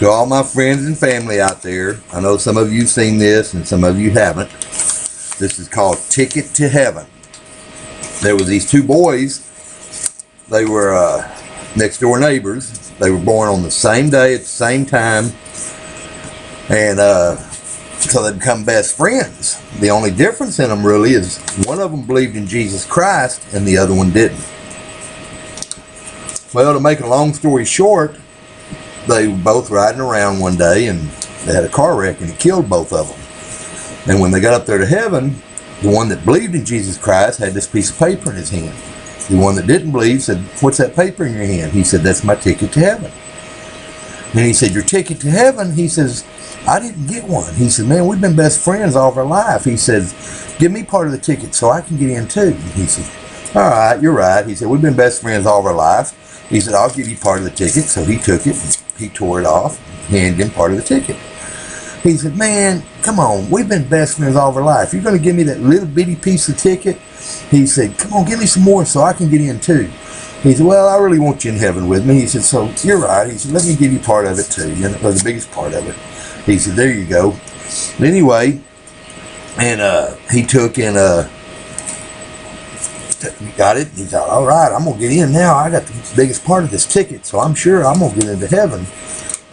To all my friends and family out there, I know some of you've seen this and some of you haven't. This is called Ticket to Heaven. There was these two boys. They were next door neighbors. They were born on the same day at the same time. And so they become best friends. The only difference in them really is one of them believed in Jesus Christ and the other one didn't. Well, to make a long story short, they were both riding around one day and they had a car wreck and it killed both of them. And when they got up there to heaven, the one that believed in Jesus Christ had this piece of paper in his hand. The one that didn't believe said, "What's that paper in your hand?" He said, "That's my ticket to heaven." And he said, "Your ticket to heaven?" He says, "I didn't get one." He said, "Man, we've been best friends all of our life." He says, "Give me part of the ticket so I can get in too." And he said, "All right, you're right." He said, "We've been best friends all of our life." He said, "I'll give you part of the ticket." So he took it, and he tore it off, handed him part of the ticket. He said, "Man, come on, we've been best friends all of our life. You're going to give me that little bitty piece of ticket?" He said, "Come on, give me some more so I can get in too." He said, "Well, I really want you in heaven with me." He said, "So you're right." He said, "Let me give you part of it too, or the biggest part of it." He said, "There you go." Anyway, and he took and got it. He thought, "All right, I'm going to get in now. I got the biggest part of this ticket, so I'm sure I'm going to get into heaven."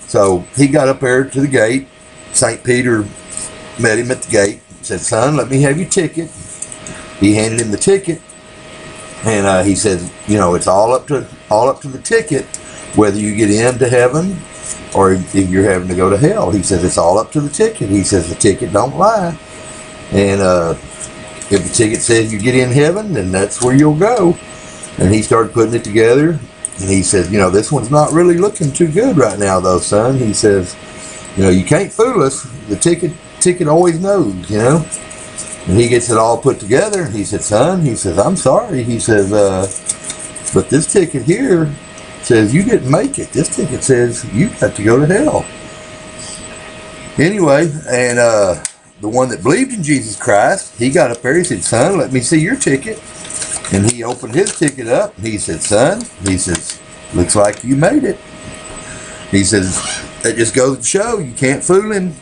So he got up there to the gate. St. Peter met him at the gate and said, "Son, let me have your ticket." He handed him the ticket, and he said, "It's all up to the ticket whether you get into heaven or if you're having to go to hell." He says, "It's all up to the ticket." He says, "The ticket don't lie, and if the ticket says you get in heaven, then that's where you'll go." And he started putting it together, and he says, "This one's not really looking too good right now, though, son." He says, "You can't fool us. The ticket always knows, And he gets it all put together, and he said, "Son," he says, "I'm sorry." He says, "But this ticket here says you didn't make it. This ticket says you got to go to hell." Anyway, and the one that believed in Jesus Christ, he got up there, he said, "Son, let me see your ticket." And he opened his ticket up, and he said, "Son," he says, "looks like you made it." He says, "That just goes to show you can't fool him.